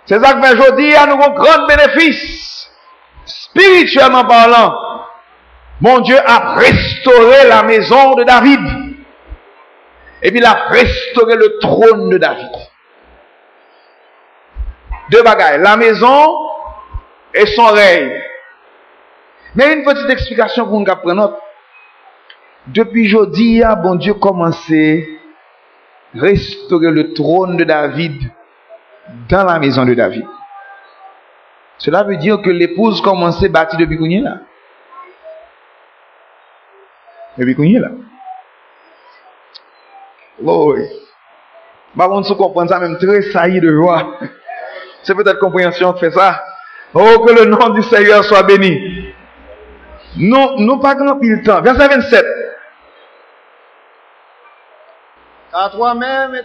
C'est ça que fait aujourd'hui, à nous avons grand bénéfice. Spirituellement parlant, mon Dieu a restauré la maison de David. Et puis il a restauré le trône de David. Deux bagailles, la maison et son règne. Mais une petite explication pour nous prendre. Depuis jeudi, bon Dieu commençait à restaurer le trône de David dans la maison de David. Cela veut dire que l'épouse commençait à bâtir depuis qu'on est là. Depuis qu'on est là. Oh oui. Par contre, si vous comprenez ça, même très saillie de joie. C'est peut-être compréhension qui fait ça. Oh, que le nom du Seigneur soit béni. Nous pas grand pile temps. Verset 27. Car toi-même,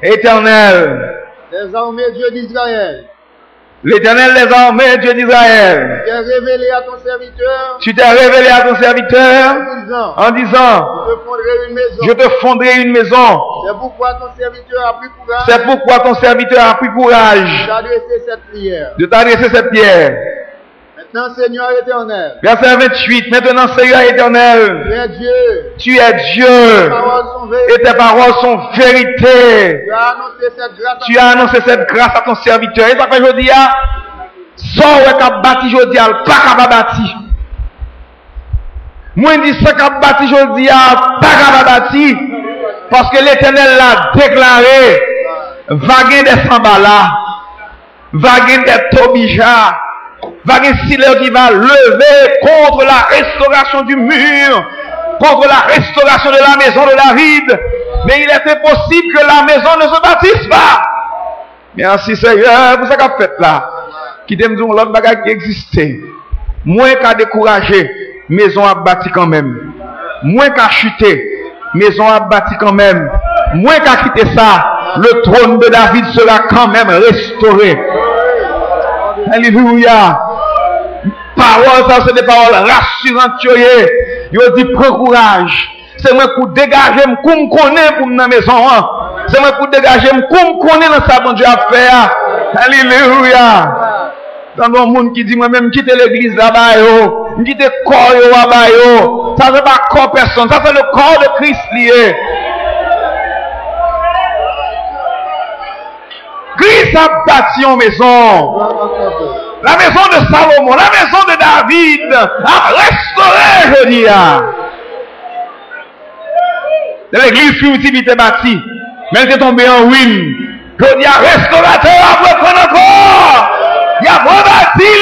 Éternel, les armées Dieu d'Israël, l'Éternel des armées, Dieu d'Israël, tu t'es révélé à ton serviteur en disant, je te fonderai une maison. C'est pourquoi ton serviteur a pris courage de t'adresser cette prière. Maintenant, Seigneur éternel. Verset 28. Maintenant, Seigneur éternel. Tu es Dieu. Et tes paroles sont vérité. Tu as annoncé cette grâce à ton serviteur. Et ça fait aujourd'hui, sans ouais qu'a bâti aujourd'hui, pas qu'à bâti. Moi, je dis ça qu'a bâti aujourd'hui, pas qu'à bâti. Parce que l'éternel l'a déclaré. Vaguer des sambala. Vaguer des tobija. Va qui va lever contre la restauration du mur, contre la restauration de la maison de David. Mais il était possible que la maison ne se bâtisse pas. Merci Seigneur pour ce qu'a fait là. Qui t'aime dire l'autre bagage qui existait. Moins qu'à décourager, maison a bâti quand même. Moins qu'à chuter, maison a bâti quand même. Moins qu'à quitter ça, le trône de David sera quand même restauré. Alléluia. Parole, ça c'est des paroles rassurantes. Yo dit prends courage. C'est moi pour dégager, pour me connaître pour ma maison. C'est moi pour dégager, pour me connaître dans ça bon Dieu a fait. Alléluia. Dans le monde qui dit moi-même quitter l'église là-bas, quitter le corps là-bas, ça c'est pas corps personne, ça c'est le corps de Christ lié. Christ a bâti une maison. La maison de Salomon, la maison de David a restauré, je dis. L'église primitive bâtie, mais elle est tombée en ruine. Je dis, restaurateur a repris encore. Il a rebâti.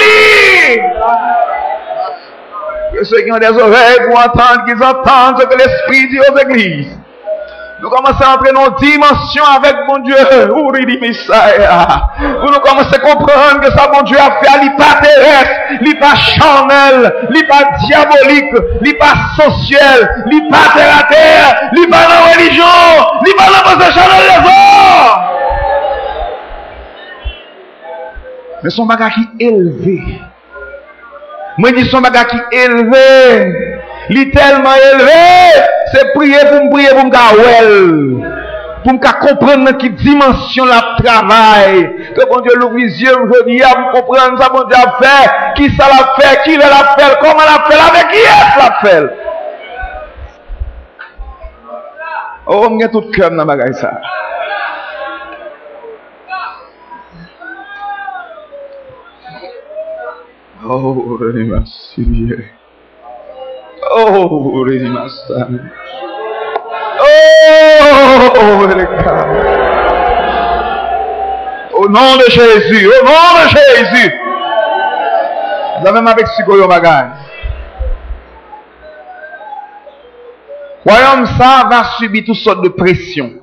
Que ceux qui ont des oreilles pour entendre, qu'ils entendent ce que l'Esprit dit aux églises. Nous commençons à entrer dans une dimension avec mon Dieu. Pour nous commencer à comprendre que ça, mon Dieu, a fait, il n'est pas terrestre, il n'est pas charnel, il n'est pas diabolique, il n'est pas social, il n'est pas terre à terre, il n'est pas dans la religion, il n'est pas dans la possession de l'effort. Mais son bagage qui est élevé. Moi, je dis son bagage qui est élevé. Il est tellement élevé, c'est prier pour me gawel, pour me comprendre dans quelle dimension la travail. Que bon Dieu l'ouvre les yeux aujourd'hui pour comprendre ça, bon Dieu a fait, qui ça l'a fait, qui l'a fait, comment l'a fait, avec qui est-ce l'a fait. Oh, on a tout cœur dans la bagaille ça. Oh, merci. Oh, Rédimastan. Oh, les gars. Au nom de Jésus, au nom de Jésus. Vous avez même avec Sigoyo Bagay. Royaume ça va subir toutes sortes de pressions.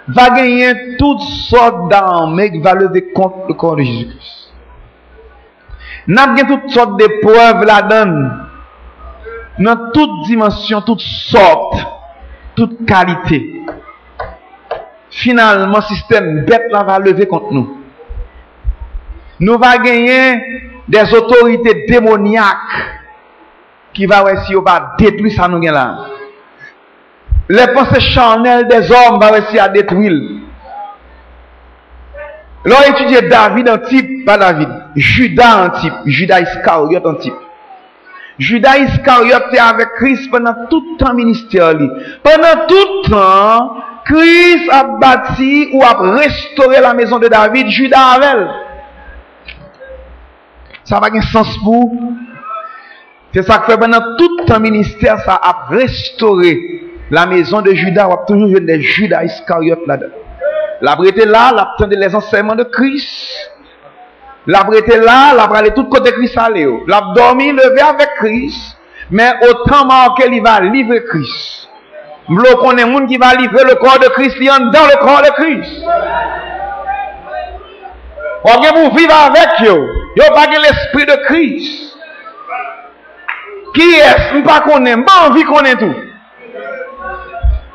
Va gagner toutes sortes d'armées qui va lever contre le corps de Jésus-Christ. N'a gagné toutes sortes d'épreuves là-dedans. Dans toute dimension, toutes sortes, toute qualité. Finalement, système bête là va lever contre nous. Nous va gagner des autorités démoniaques qui va réussir à détruire ça nous là. Les pensées charnelles des hommes va réussir à détruire. L'on étudie David en type, pas David. Judas en type. Judas Iscariote en type. Judas Iscariote était avec Christ pendant tout le temps ministère. Pendant tout le temps, Christ a bâti ou a restauré la maison de David. Judas avec. Ça n'a pas de sens pour. C'est ça que fait pendant tout le temps ministère, ça a restauré la maison de Judas. On a toujours vu des Judas Iscariote là-dedans. La brité là, la attendait les enseignements de Christ. La brité là, la bralé tout côté Christ allé. La dormi, levé avec Christ. Mais autant marqué, il va livrer Christ. M'lo connaît moun qui va livrer le corps de Christ, il est dans le corps de Christ. On vient pour vivre avec yo. Yo pas l'esprit de Christ. Qui est-ce? M'pas connaît, m'pas envie connaît tout.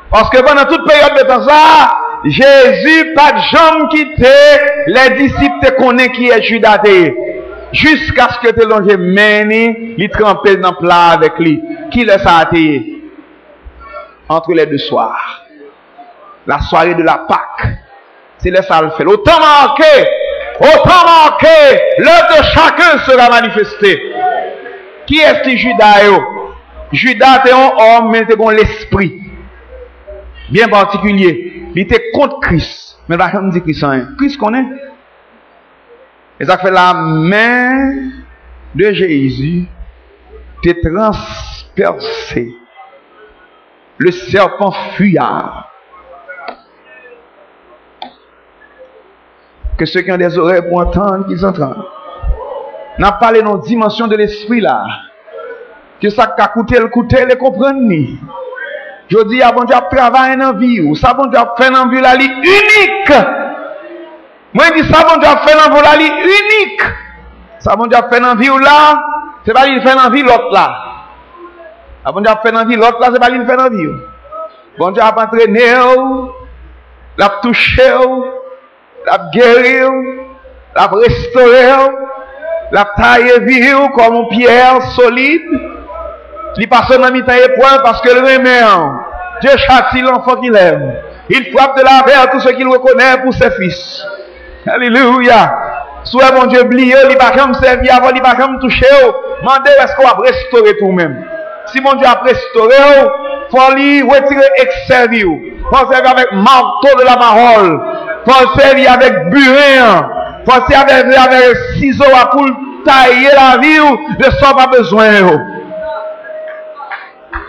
Parce que pendant toute période de temps ça, Jésus pas de jambe quitté, les disciples te connaissent qui est Judas jusqu'à ce que te longe meni, li trempé dans plat avec lui. Qui le sa entre les deux soirs. La soirée de la Pâque. C'est le ça le fait. Autant marqué, l'œuvre de chacun sera manifestée. Qui est-ce Judas? Judas est un homme, mais c'est l'esprit bien particulier. Il était contre Christ. Mais là, je me dis Christ rien. Christ connaît. Et ça fait la main de Jésus t'est transpercée. Le serpent fuyard. Que ceux qui ont des oreilles pour entendre, qu'ils entendent. N'a pas parlé dans la dimension de l'esprit là. Que ça a coûté les comprendre ni. Je dis à bon Dieu travailler dans la vie ou ça bon Dieu fait dans la vie la vie unique. Moi je dis ça bon Dieu fait dans la vie unique. Ça bon Dieu fait dans la vie là, c'est pas lui fait dans la vie l'autre là. Ça bon Dieu fait dans la vie l'autre là, c'est pas lui fait dans la vie. Bon Dieu a entraîné, l'a touché, l'a guéri, l'a restauré, l'a taillé vie comme une pierre solide. Il passe dans mi-temps épreuve parce que le remet. Dieu châtie l'enfant qu'il aime. Il frappe de la verre tout ce qu'il reconnaît pour ses fils. Alléluia. Soit mon Dieu oublié, il va comme servir avant, il va comme toucher. Mandez est-ce qu'on va restaurer tout même. Si mon Dieu a restauré, il faut lui retirer exservir. Il faut servir avec marteau de la parole. Il faut servir avec burin. Il faut servir avec ciseaux pour tailler la vie de ce qu'on a besoin.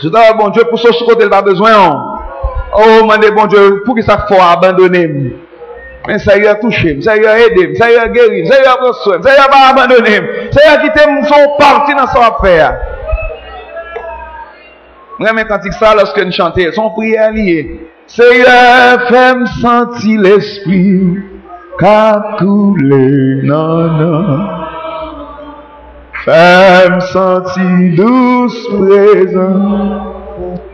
Je dis, bon Dieu, pour ce côté, il n'a pas besoin. Oh, demandez, bon Dieu, pour que ça faut abandonner. Mais ça y a touché, ça y a aidé, ça y a guéri, ça y a prendre soin, ça y a pas abandonné, ça y a quitté son parti dans son affaire. Moi, quand il ça, lorsque nous chantons, son prière liée. Seigneur, fais-moi sentir l'esprit qu'a coulé, non. Fais-moi sentir douce présence,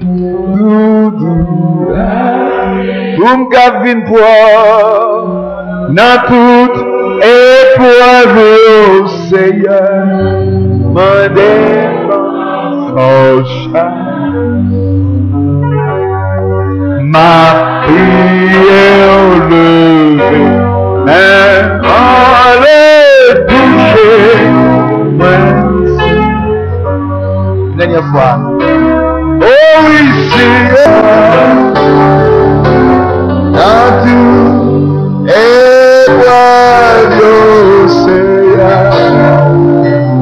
doudou, pour me gaviner pour dans toute épreuve, oh Seigneur, me défense, ma prière levée, en le toucher. Dernière fois. Oh oui, Seigneur, dans tout épreuve, oh Seigneur,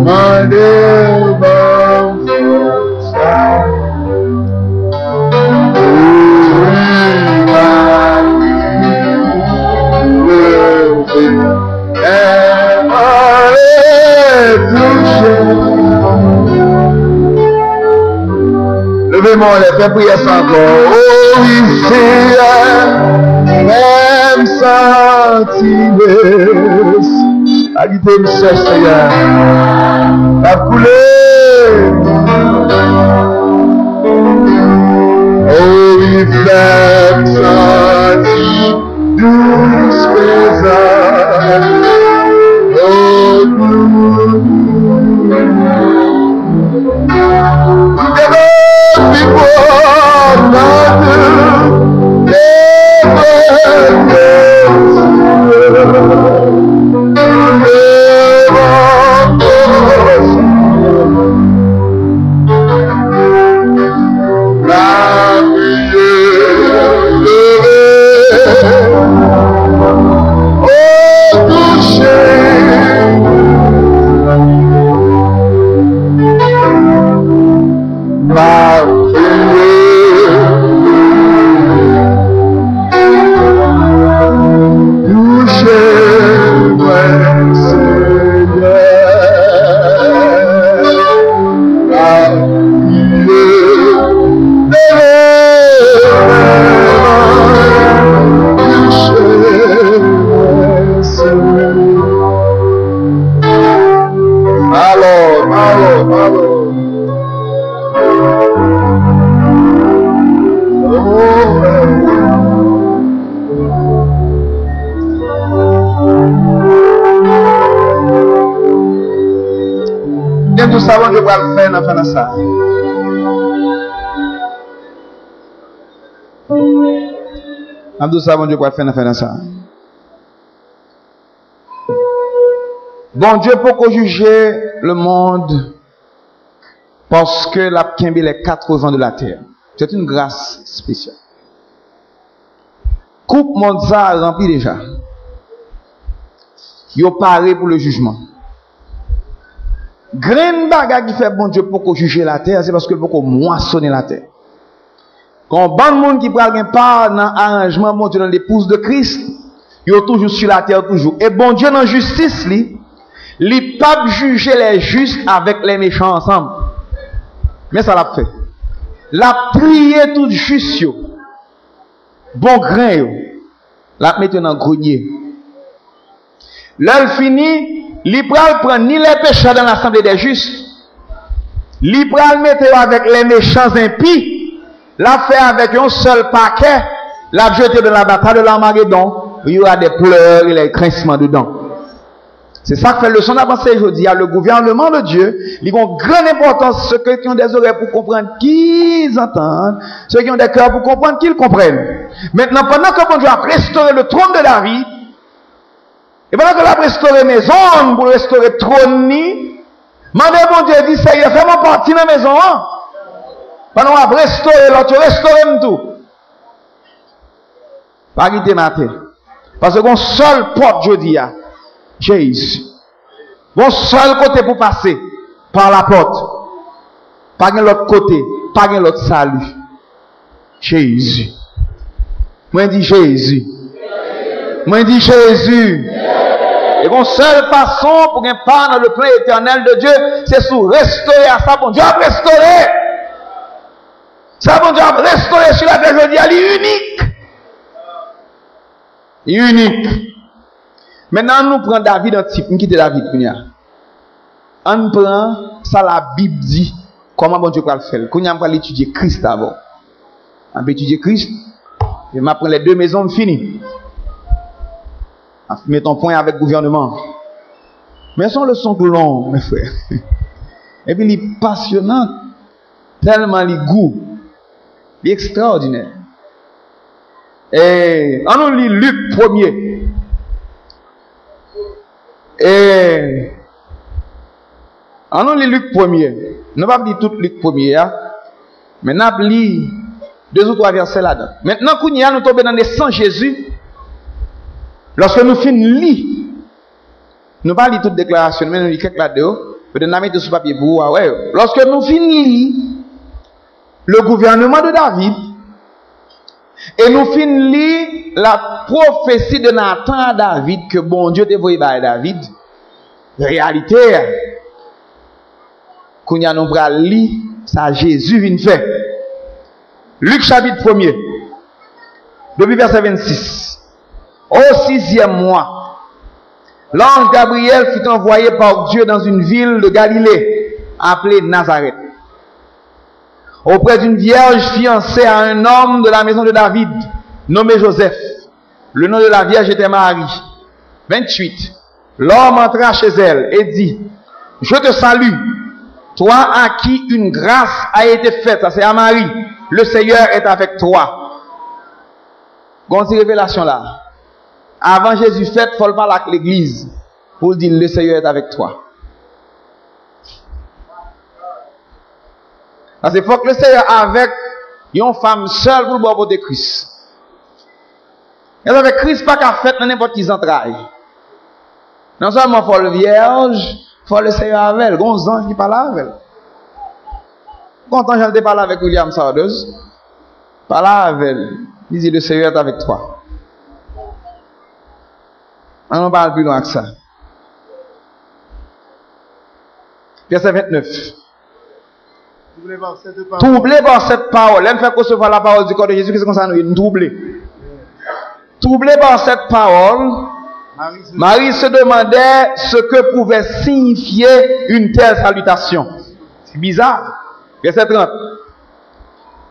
mon défense, levez-moi les fais prier sans encore. Oh oui, Seigneur, même sentiments. Agitez le Seigneur. La coulée. Oh oui, faible sentiments. Douce présence. Oh, before Nous savons que va faire dans ça. Nous savons que va faire dans ça. Bon Dieu pour juger le monde parce que la Kimbe les 4 vents de la terre. C'est une grâce spéciale. Coupe monde ça rempli déjà. Yo paré pour le jugement. Grain baga qui fait bon Dieu pour juger la terre, c'est parce que pour moissonner la terre. Quand bon monde qui prend un part dans arrangement bon Dieu dans l'épouse de Christ, yo toujours sur la terre toujours. Et bon Dieu dans justice li pas juger les justes avec les méchants ensemble. Mais ça l'a fait. La prier tout juste yo. Bon grain yo. La mettre dans grenier. L'heure fini, li pral prend ni les pécheurs dans l'assemblée des justes, li pral mettre avec les méchants impies, la fait avec un seul paquet, la jeter dans la bataille de l'Armageddon, il y aura des pleurs et des grincements dedans. C'est ça que fait le son d'avancée aujourd'hui. Le gouvernement de Dieu, il a une grande importance, ceux qui ont des oreilles pour comprendre, qu'ils entendent, ceux qui ont des cœurs pour comprendre, qu'ils comprennent. Maintenant, pendant que bon Dieu a restauré le trône de David, et pendant que la restauré maison, pour restaurer trône ni, mandez bon Dieu dit, ça y est, fais-moi partie de la maison, hein? Pendant qu'on a restauré, l'autre, restauré tout. Pas quitter ma tête. Parce que mon seul porte, je dis, Jésus. Mon seul côté pour passer, par la porte. Pas de l'autre côté, pas de l'autre salut. Jésus. Moi, je dis Jésus. Moi, je dis Jésus. Et mon seule façon pour un pas dans le plan éternel de Dieu, c'est sous restaurer à ça. Bon Dieu a restauré. Ça, bon Dieu a restauré sur la terre, je dis, elle est unique. Unique. Maintenant, nous prenons David en type. Nous quittons David. On prend ça, la Bible dit, comment bon Dieu peut le faire. Quand on va étudier Christ d'abord. On va étudier Christ. Et m'apprend les deux maisons, fini. Mettons point avec le gouvernement. Mais son leçon long, mes frères. Et puis, il est passionnant. Tellement il goût. Il est extraordinaire. Et on nous lit Luc 1er. Et on nous lit Luc 1er. Nous ne pas dire tout Luc 1er. Mais nous avons lu 2 ou 3 versets là-dedans. Maintenant, quand nous tombons dans les sangs Jésus, lorsque nous finissons de lire, nous ne pas lire toute déclaration, mais nous lisons quelques là-dedans. Peut-être nous mettons sur papier pour voir. Lorsque nous finissons de lire le gouvernement de David, et nous finissons de lire la prophétie de Nathan à David, que bon Dieu t'envoie à David, réalité, quand nous allons lire, ça Jésus vient faire. Luc chapitre 1er, depuis verset 26. Au 6e mois, l'ange Gabriel fut envoyé par Dieu dans une ville de Galilée, appelée Nazareth, auprès d'une vierge fiancée à un homme de la maison de David, nommé Joseph. Le nom de la vierge était Marie. 28. L'homme entra chez elle et dit, je te salue, toi à qui une grâce a été faite. Ça c'est à Marie. Le Seigneur est avec toi. Bon, cette révélation là. Avant Jésus fait, il faut parler avec l'église pour dire le Seigneur est avec toi. Parce qu'il faut que le Seigneur avec une femme seule pour le boire de Christ. Et avec Christ pas qu'à faire dans n'importe qui entrailles. Non seulement faut le vierge, faut le Seigneur avec elle, gon ange qui parle avec elle. Content j'en ai parlé avec William Sardeuse. Parle avec elle. Il dit le Seigneur est avec toi. On ne parle plus loin que ça. Verset 29. Troublé par cette parole. Elle fait recevoir la parole du corps de Jésus. Qu'est-ce que ça nous dit? Troublé. Troublé par cette parole, Marie se demandait ce que pouvait signifier une telle salutation. C'est bizarre. Verset 30.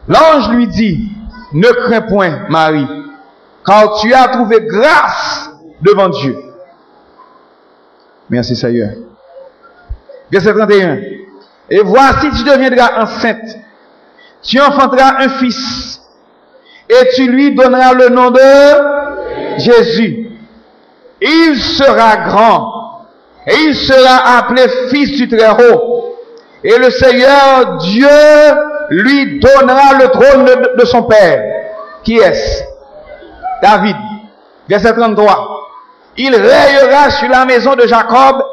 L'ange lui dit, ne crains point, Marie, car tu as trouvé grâce devant Dieu. Merci Seigneur. Verset 31. Et voici, tu deviendras enceinte. Tu enfanteras un fils. Et tu lui donneras le nom de Jésus. Il sera grand. Et il sera appelé fils du Très-Haut. Et le Seigneur Dieu lui donnera le trône de son père. Qui est-ce? David. Verset 33. Il règnera sur la maison de Jacob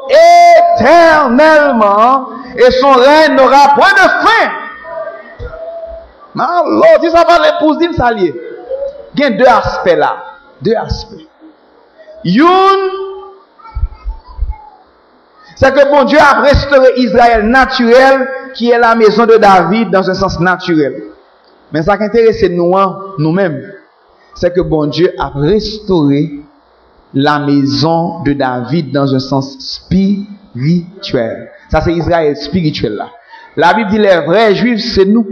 éternellement et son règne n'aura point de fin. Alors, si ça va l'épouse d'une salier, il y a deux aspects là. Deux aspects. Une, c'est que bon Dieu a restauré Israël naturel, qui est la maison de David dans un sens naturel. Mais ça qui intéresse nous-mêmes, c'est que bon Dieu a restauré la maison de David dans un sens spirituel. Ça c'est Israël spirituel là. La Bible dit les vrais juifs c'est nous.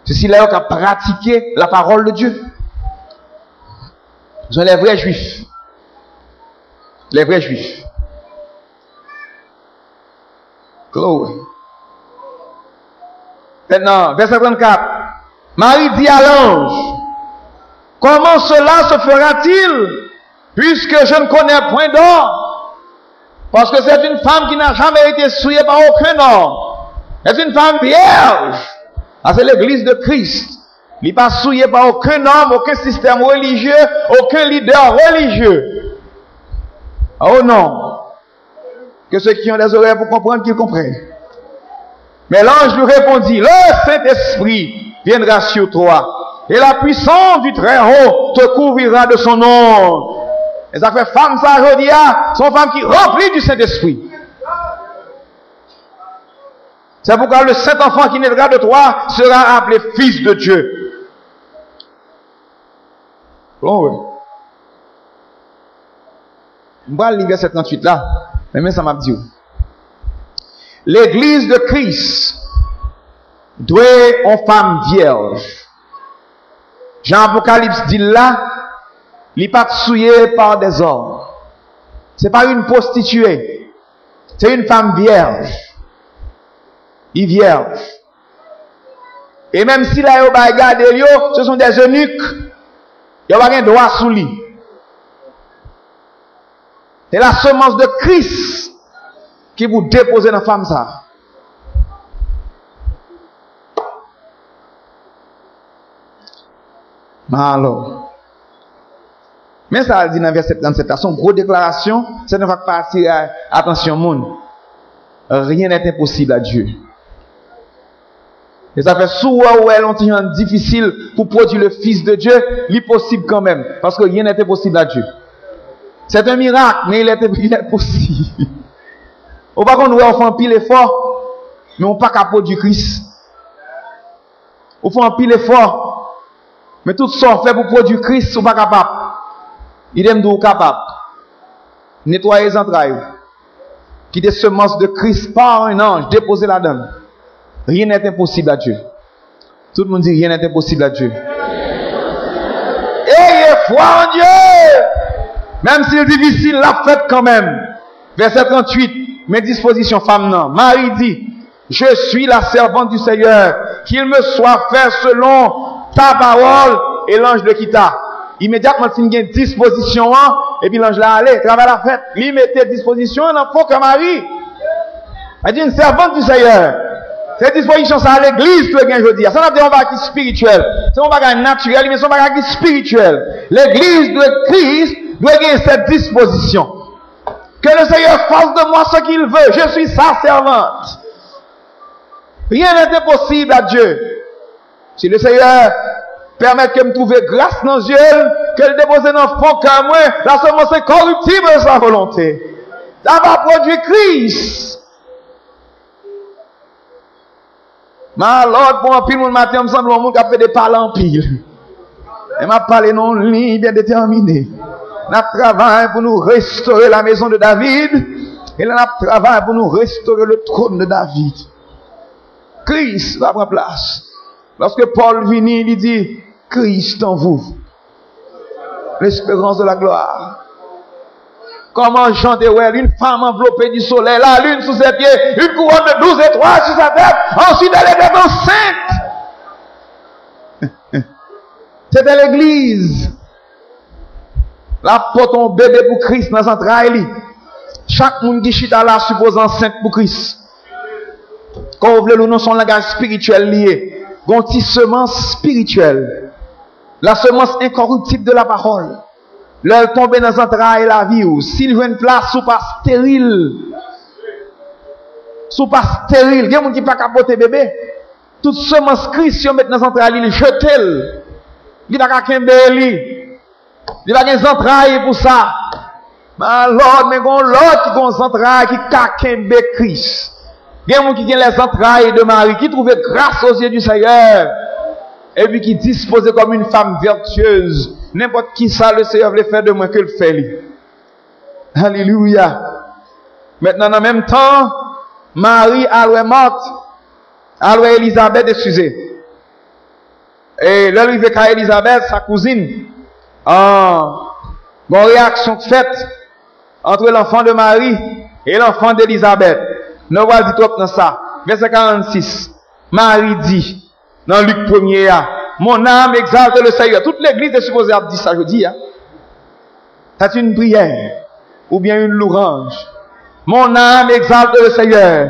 C'est là qui a pratiqué la parole de Dieu. Ce sont les vrais juifs. Les vrais juifs. Glory. Maintenant, verset 34. Marie dit à l'ange, comment cela se fera-t-il, puisque je ne connais point d'homme? Parce que c'est une femme qui n'a jamais été souillée par aucun homme. C'est une femme vierge. Ah, c'est l'église de Christ. Il n'est pas souillé par aucun homme, aucun système religieux, aucun leader religieux. Oh non. Que ceux qui ont des oreilles pour comprendre, qu'ils comprennent. Mais l'ange lui répondit, le Saint-Esprit viendra sur toi. Et la puissance du Très-Haut te couvrira de son nom. Et ça fait femme, ça, je dis, sont femmes qui remplissent du Saint-Esprit. C'est pourquoi le Saint-Enfant qui naîtra de toi sera appelé Fils de Dieu. Bon, oui. Je vais lire verset 38 là. Mais ça m'a dit. L'église de Christ doit une femme vierge. Jean Apocalypse dit là, il n'est pas souillé par des hommes. C'est pas une prostituée. C'est une femme vierge. Il est vierge. Et même si là, il va regarder, ce sont des eunuques. Il n'y a pas de droit sous lui. C'est la semence de Christ qui vous dépose dans la femme ça. Alors. Mais ça dit dans verset 37, son gros déclaration, ça ne va pas attirer attention monde. Rien n'est impossible à Dieu. Et ça fait souvent où elle ont difficile pour produire le Fils de Dieu, l'impossible quand même, parce que rien n'est impossible à Dieu. C'est un miracle, mais il est possible. Au pas qu'on on fait un pile effort, mais on pas capable du Christ. On fait un pile effort, mais tout ça fait pour produire Christ, on pas capable. Il aime d'où capable. Nettoyer les entrailles. Qui des semences de Christ par un ange déposé là-dedans. Rien n'est impossible à Dieu. Tout le monde dit rien n'est impossible à Dieu. Ayez foi en Dieu. Même si c'est difficile, la fête quand même. Verset 38. Mes dispositions, femme non. Marie dit, je suis la servante du Seigneur. Qu'il me soit fait selon ta parole. Et l'ange le quitta. Immédiatement, il y a une disposition, et puis l'ange l'a allé, travaille la fête. Il mettait disposition, il faut que Marie. Elle dit une servante du Seigneur. Cette disposition, ça à l'église, tout le monde aujourd'hui. Ça n'a pas un bagage spirituel. C'est un bagage naturel, mais c'est un bagage spirituel. L'église de Christ doit avoir cette disposition. Que le Seigneur fasse de moi ce qu'il veut. Je suis sa servante. Rien n'est impossible à Dieu. Si le Seigneur permet que me trouve grâce dans Dieu, que le déposer dans le fond comme moi, la semence est corruptible de sa volonté. Ça va produire Christ. Mais alors, pour un pile, mon matin, me semble un monde qui a fait des parles en pile. Et m'a parlé non ligne bien déterminée. On a travaillé pour nous restaurer la maison de David. Et là, on a travaillé pour nous restaurer le trône de David. Christ va prendre place. Lorsque Paul vient, il dit, Christ en vous. L'espérance de la gloire. Comment chanter, ouais, une femme enveloppée du soleil, la lune sous ses pieds, une couronne de 12 étoiles sur sa tête, ensuite elle est enceinte. C'était l'église. La porte un bébé pour Christ dans son travail. Chaque monde qui chita là suppose enceinte pour Christ. Quand vous voulez, nous sommes langage spirituel lié. Une petite semence spirituelle. La semence incorruptible de la parole. Leur tomber dans un travail la vie ou s'il veut une place sous pas stérile. Sous pas stérile. Il y a des gens qui ne peuvent pas capoter bébé. Toute semence Christ, si on met dans un travail, il jette. Il n'y a pas qu'un bébé. Il n'y a pas qu'un entrailles pour ça. Mais alors, mais l'autre qui a un entrailles qui a qu'un bébé Christ. Il y a des gens qui ont les entrailles de Marie, qui trouvent grâce aux yeux du Seigneur. Et puis qui disposent comme une femme vertueuse. N'importe qui ça, le Seigneur veut faire de moi que le fait lui. Alléluia. Maintenant, en même temps, Marie, elle est morte. Elle est Elisabeth, excusez. Et là, il veut Elisabeth, sa cousine. Une réaction faite entre l'enfant de Marie et l'enfant d'Elisabeth. Nous allons dire trop dans ça. Verset 46. Marie dit, dans Luc 1er, mon âme exalte le Seigneur. Toute l'église est supposée à dire ça, je dis. C'est une prière ou bien une louange. Mon âme exalte le Seigneur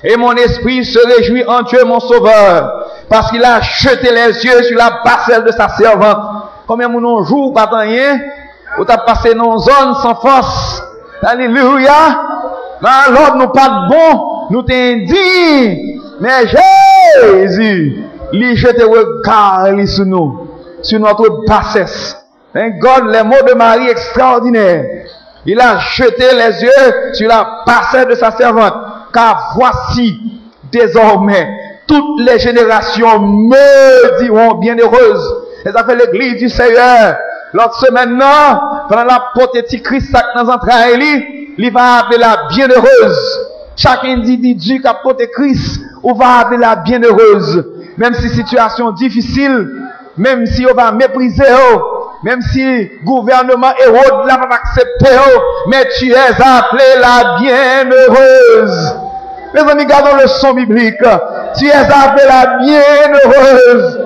et mon esprit se réjouit en Dieu mon sauveur parce qu'il a jeté les yeux sur la parcelle de sa servante. Combien de nous jours pas rien ou t'as passé nos zones sans force. Alléluia. Mais alors nous pas de bon, nous t'indignons. Mais Jésus, il jette regard sur nous, sur notre bassesse. God, les mots de Marie extraordinaires. Il a jeté les yeux sur la bassesse de sa servante. Car voici, désormais, toutes les générations me diront bienheureuses. Et ça fait l'église du Seigneur. L'autre semaine, pendant la pothétique Christ dans un train, il va appeler la bienheureuse. Chaque individu qui a porté Christ, on va appeler la bienheureuse. Même si situation difficile, même si on va mépriser, même si gouvernement Hérode n'a pas accepté, mais tu es appelé la bienheureuse. Mes amis, gardons le son biblique. Tu es appelé la bienheureuse.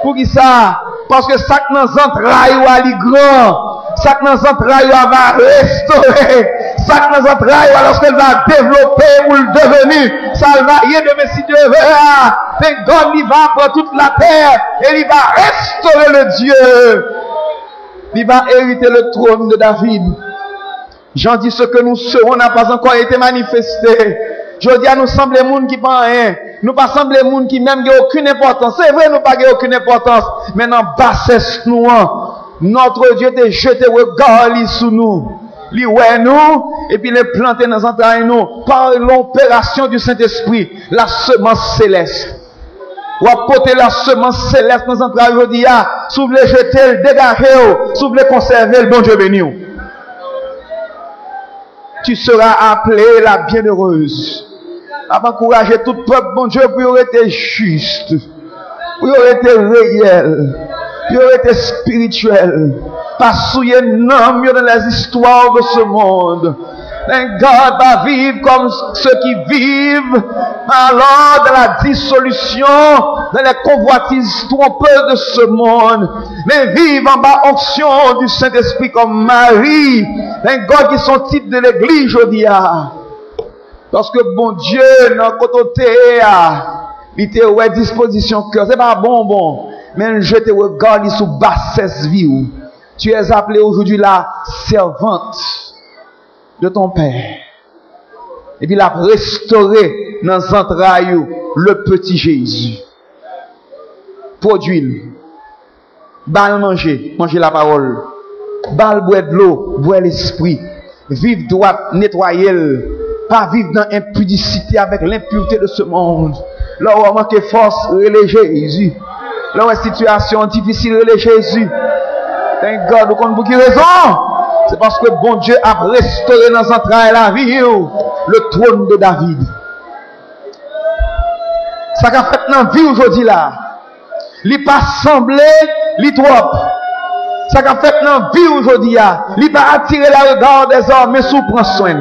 Pour qui ça? Parce que ça que nous entrailles ou à grand, ça que nous entrailles va restaurer, ça que nous entrailles lorsqu'elle va développer ou le devenir, ça va rien de mais si Dieu veut, mais God il va pour toute la terre et il va restaurer le Dieu. Il va hériter le trône de David. J'en dis ce que nous serons n'a pas encore été manifesté. Je dis à nous semble les monde qui pas rien. Nous pas semble les monde qui même n'ont aucune importance. C'est vrai, nous pas aucune importance. Mais dans bassesse nous, notre Dieu te jeté regard sur nous. Li ouais nous, et puis les planter dans entrailles nous, par l'opération du Saint-Esprit, la semence céleste. Ou apporter la semence céleste dans entrailles, je dis, si vous voulez jeter, le dégager, si vous voulez conserver, le bon Dieu béni. Tu seras appelé la bienheureuse. À encourager tout peuple, bon Dieu, pour être juste, pour être réel, pour être spirituel, pas souiller non mieux dans les histoires de ce monde. And God va vivre comme ceux qui vivent alors dans la dissolution, dans les convoitises trompeuses de ce monde, mais vivent en bas onction du Saint-Esprit comme Marie. And God qui sont titres de l'église aujourd'hui. Parce que bon Dieu, notre côté, Il te ouais disposition cœur. C'est pas bon. Mais je te regarde sous bassesse vie. Tu es appelé aujourd'hui la servante de ton Père. Et puis il a restauré dans les entrailles le petit Jésus. Produit. Bal manger la parole. Bal boire de l'eau, boire l'esprit. Vivre droit, nettoyer. Pas vivre dans l'impudicité avec l'impureté de ce monde. Là où on manque force, relais Jésus. Là où une situation difficile, relais Jésus. Thank God, vous comprenez pour qui raison? C'est parce que bon Dieu a restauré dans son travail la vie, le trône de David. Ça qu'a fait dans la vie aujourd'hui là. Il pas semblé, il trop. Ça qu'a fait dans la vie aujourd'hui là. Il pas attiré le regard des hommes, mais si vous prenez soin.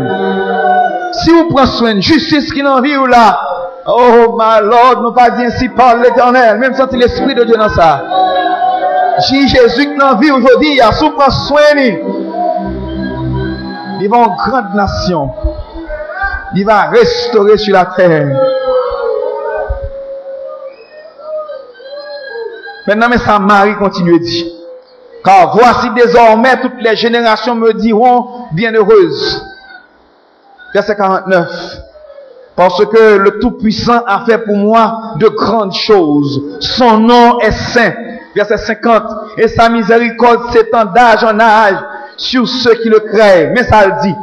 Si vous prenez soin, justice qui dans la vie là. Oh my Lord, nous pas dire ainsi par l'Éternel, même sentir l'Esprit de Dieu dans ça. Jésus qui dans la vie aujourd'hui, il a si vous prenez soin. Il va en grande nation. Il va restaurer sur la terre. Maintenant, mais sa Marie continue à dire. Car voici désormais toutes les générations me diront bienheureuse. Verset 49. Parce que le Tout-Puissant a fait pour moi de grandes choses. Son nom est saint. Verset 50. Et sa miséricorde s'étend d'âge en âge sur ceux qui le créent. Mais ça le dit.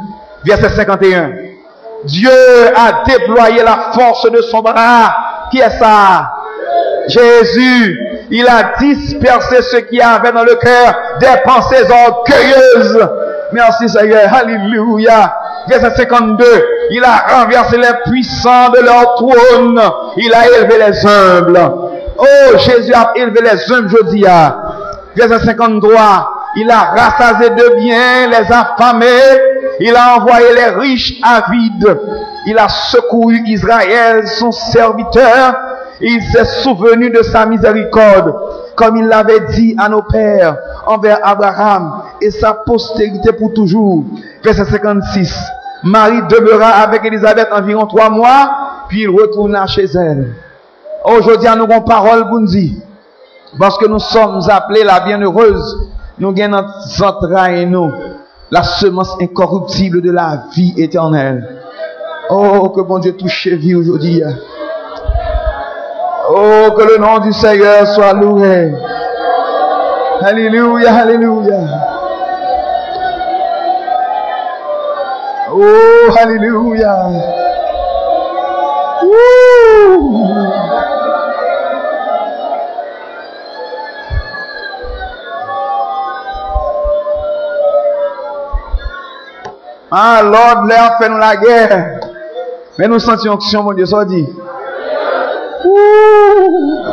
Verset 51. Dieu a déployé la force de son bras. Qui est ça? Jésus. Il a dispersé ceux qui avaient dans le cœur des pensées orgueilleuses. Merci Seigneur. Alléluia. Verset 52. Il a renversé les puissants de leur trône. Il a élevé les humbles. Oh, Jésus a élevé les humbles, je dis. Verset 53. Il a rassasié de biens les affamés. Il a envoyé les riches avides. Il a secouru Israël, son serviteur. Il s'est souvenu de sa miséricorde, comme il l'avait dit à nos pères, envers Abraham et sa postérité pour toujours. Verset 56. Marie demeura avec Élisabeth environ 3 mois, puis il retourna chez elle. Aujourd'hui, nous avons parole pour nous dire, parce que nous sommes appelés la bienheureuse, nous gagnons notre entrailles et nous, la semence incorruptible de la vie éternelle. Oh, que bon Dieu touche vie aujourd'hui. Oh, que le nom du Seigneur soit loué. Alléluia, alléluia. Oh, alléluia. Ah, Lord, l'air fait nous la guerre. Mais nous sentions que mon Dieu soit dit.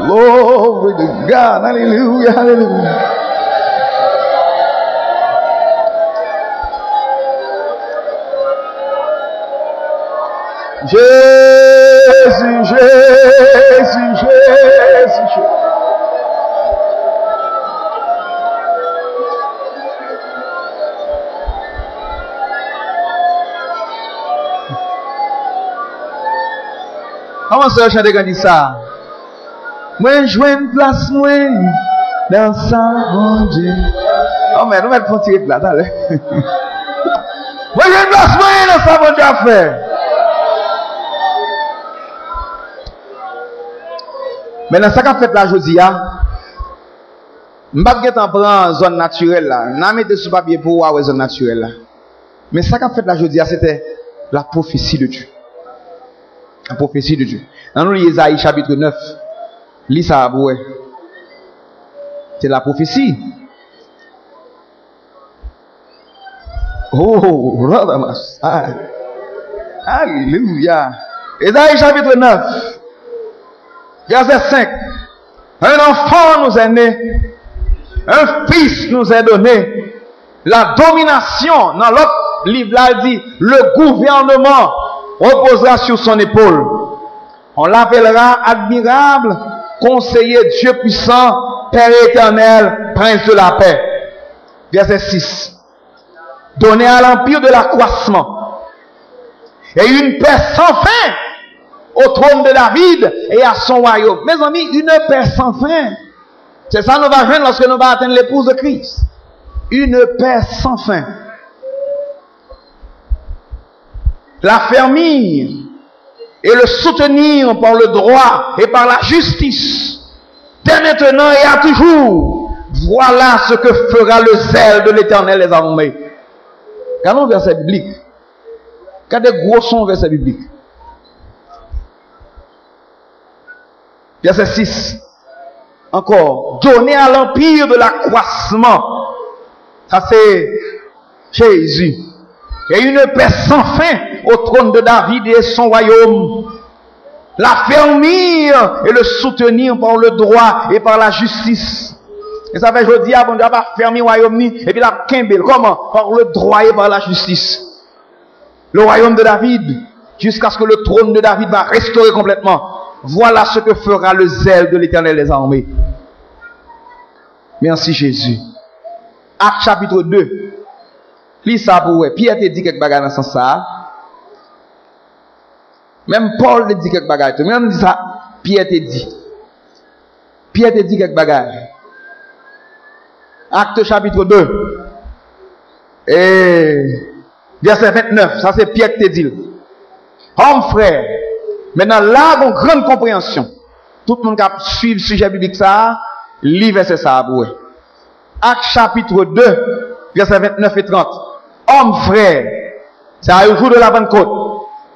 Glory to God. Hallelujah. Hallelujah. Jésus, Jésus, Jésus. Comment ça chanter quand dit ça? Moi jouer une place moi dans sa mon Dieu. Oh mais nous mettons tirer là là. Moi jouer une place moi dans sa mon Dieu à faire. Maintenant ça qu'a fait la jodia. M'pas que t'en prend zone naturelle là. N'a mettre sur papier pour voir zone naturelle là. Mais ça qu'a fait la jodia c'était la prophétie de Dieu. La prophétie de Dieu. Dans Isaïe chapitre 9, lis ça à boué. C'est la prophétie. Oh, alléluia. Isaïe chapitre 9, verset 5. Un enfant nous est né, un fils nous est donné. La domination, dans l'autre livre là, dit, le gouvernement reposera sur son épaule. On l'appellera admirable, conseiller, Dieu puissant, Père éternel, prince de la paix. Verset 6. Donner à l'empire de l'accroissement et une paix sans fin au trône de David et à son royaume. Mes amis, une paix sans fin. C'est ça nous va joindre lorsque nous va atteindre l'épouse de Christ. Une paix sans fin. L'affermir et le soutenir par le droit et par la justice. Dès maintenant et à toujours. Voilà ce que fera le zèle de l'Éternel des armées. Regardons le verset biblique. Regardez gros son verset biblique. Verset 6. Encore. Donner à l'empire de l'accroissement. Ça c'est Jésus. Et une paix sans fin au trône de David et son royaume. L'affermir et le soutenir par le droit et par la justice. Et ça fait jeudi, bon Dieu va fermer le royaume et puis la Kimbel. Comment? Par le droit et par la justice. Le royaume de David, jusqu'à ce que le trône de David va restaurer complètement. Voilà ce que fera le zèle de l'Éternel des armées. Merci Jésus. Acte chapitre 2. Lis ça pour vous. Pierre te dit quelque chose dans ce sens ça. Même Paul te dit quelque chose. Même dit ça, Pierre te dit. Pierre te dit quelque chose. Acte chapitre 2. Et verset 29. Ça c'est Pierre qui te dit. Homme frère. Maintenant là, une grande compréhension. Tout le monde qui suit le sujet biblique ça, lit verset ça pour vous. Acte chapitre 2, verset 29 et 30. Homme frère, c'est au jour de la Pentecôte.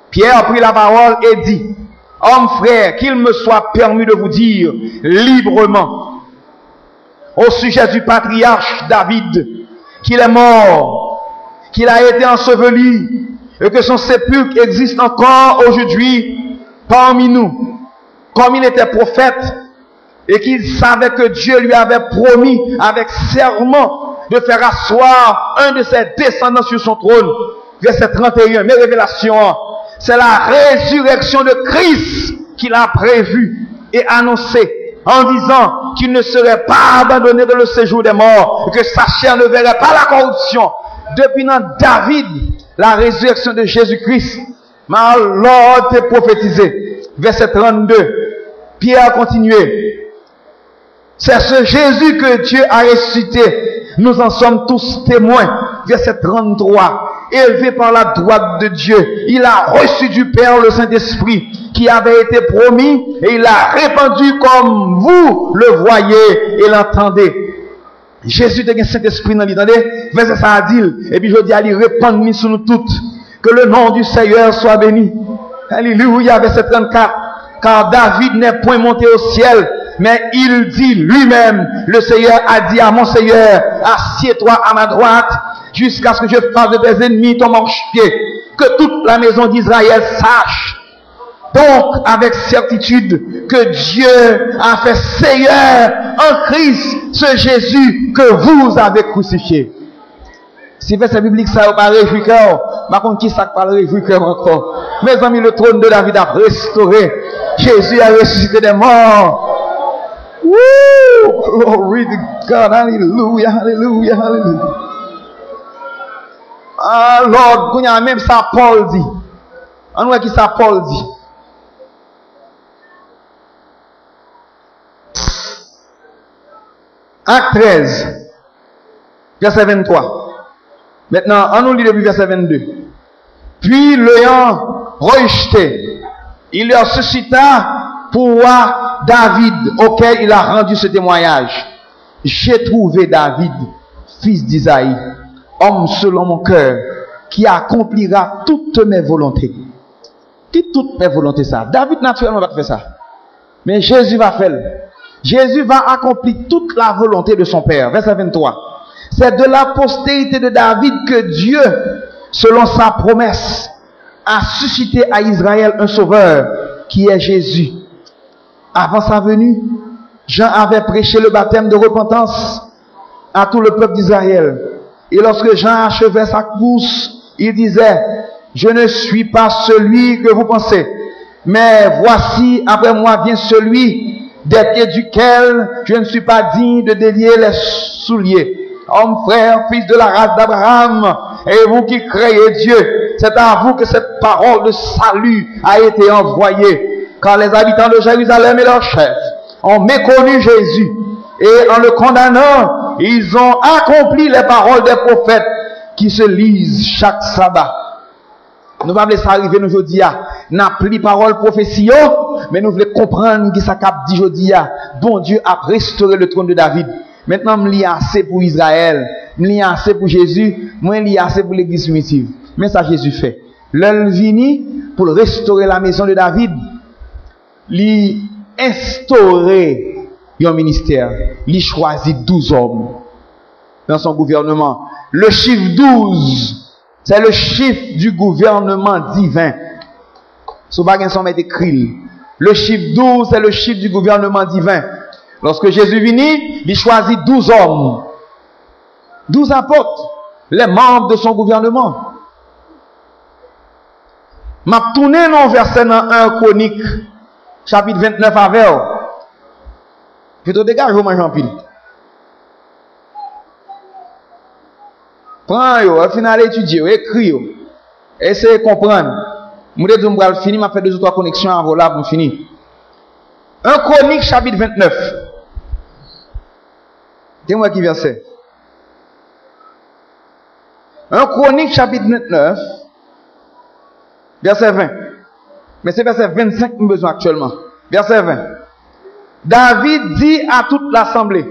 Pierre a pris la parole et dit, homme frère, qu'il me soit permis de vous dire librement au sujet du patriarche David, qu'il est mort, qu'il a été enseveli et que son sépulcre existe encore aujourd'hui parmi nous. Comme il était prophète et qu'il savait que Dieu lui avait promis avec serment de faire asseoir un de ses descendants sur son trône. Verset 31, mes révélations, c'est la résurrection de Christ qu'il a prévue et annoncée en disant qu'il ne serait pas abandonné dans le séjour des morts, et que sa chair ne verrait pas la corruption. Depuis David, la résurrection de Jésus-Christ, ma Lord est prophétisé. Verset 32, Pierre a continué. C'est ce Jésus que Dieu a ressuscité. Nous en sommes tous témoins. Verset 33. Élevé par la droite de Dieu, il a reçu du Père le Saint-Esprit qui avait été promis et il l'a répandu comme vous le voyez et l'entendez. Jésus a le Saint-Esprit dans l'entendez. Verset ça a dit. Et puis je dis à lui, répandre sur nous toutes. Que le nom du Seigneur soit béni. Alléluia. Verset 34. Car David n'est point monté au ciel, mais il dit lui-même, le Seigneur a dit à mon Seigneur, assieds-toi à ma droite, jusqu'à ce que je fasse de tes ennemis ton marchepied. Que toute la maison d'Israël sache, donc avec certitude, que Dieu a fait Seigneur en Christ, ce Jésus que vous avez crucifié. Si verset biblique ça va pas réjouir cœur, par contre qui ça pas réjouir cœur encore. Mes amis, le trône de David a restauré. Jésus a ressuscité des morts. Woo! Glory to God. Hallelujah, hallelujah, hallelujah. Ah, Lord, qu'on y a même ça Paul dit. On voit qui ça Paul dit. Acte 13, verset 23. Maintenant, on nous lit depuis verset 22. Puis, l'ayant rejeté, il leur suscita pour roi David, auquel il a rendu ce témoignage. J'ai trouvé David, fils d'Isaïe, homme selon mon cœur, qui accomplira toutes mes volontés. Qui toutes mes volontés ça? David naturellement va faire ça. Mais Jésus va faire. Jésus va accomplir toute la volonté de son Père. Verset 23. C'est de la postérité de David que Dieu, selon sa promesse, a suscité à Israël un sauveur, qui est Jésus. Avant sa venue, Jean avait prêché le baptême de repentance à tout le peuple d'Israël. Et lorsque Jean achevait sa course, il disait, je ne suis pas celui que vous pensez, mais voici, après moi vient celui des pieds duquel je ne suis pas digne de délier les souliers. Homme, frère, fils de la race d'Abraham, et vous qui créez Dieu, c'est à vous que cette parole de salut a été envoyée. Car les habitants de Jérusalem et leurs chefs ont méconnu Jésus. Et en le condamnant, ils ont accompli les paroles des prophètes qui se lisent chaque sabbat. Nous va laisser arriver nous aujourd'hui n'a plus parole prophétie, mais nous voulons comprendre qui ça cap dit aujourd'hui bon Dieu a restauré le trône de David. Maintenant me lis assez pour Israël, me lis assez pour Jésus, moi lis assez pour l'église primitive. Mais ça Jésus fait. L'heure vini pour restaurer la maison de David, lui instaurer un ministère, lui choisit 12 hommes dans son gouvernement. Le chiffre 12 c'est le chiffre du gouvernement divin. Sous baguette son met écrit. Le chiffre 12, c'est le chiffre du gouvernement divin. Lorsque Jésus vini, il choisit 12 hommes. 12 apôtres, les membres de son gouvernement. M'a tourné dans verset dans 1 Chronique, chapitre 29 avec. Plutôt dégage au mangeant pile. Prends yo, au final étudier, écris yo. Essayez de comprendre. Moi je vais finir, m'a fait 2 ou 3 connexions avant là pour finir. 1 Chronique chapitre 29. Dis-moi qui verset. 1 Chronique chapitre 29 verset 20. Mais c'est verset 25 que nous avons besoin actuellement. Verset 20. David dit à toute l'assemblée: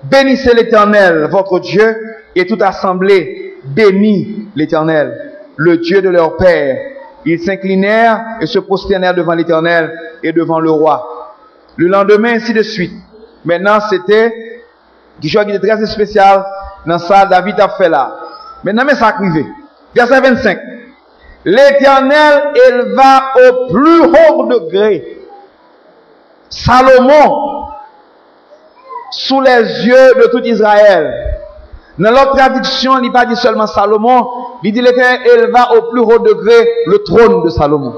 bénissez l'Éternel, votre Dieu, et toute assemblée bénit l'Éternel, le Dieu de leur père. Ils s'inclinèrent et se prosternèrent devant l'Éternel et devant le roi. Le lendemain, ainsi de suite. Maintenant, c'était quelque chose qui était très spécial dans ça, David a fait là. Maintenant, mais ça arrivé. Verset 25. L'Éternel éleva au plus haut degré Salomon sous les yeux de tout Israël. Dans l'autre traduction, il n'est pas dit seulement Salomon, il dit l'Éternel éleva au plus haut degré le trône de Salomon.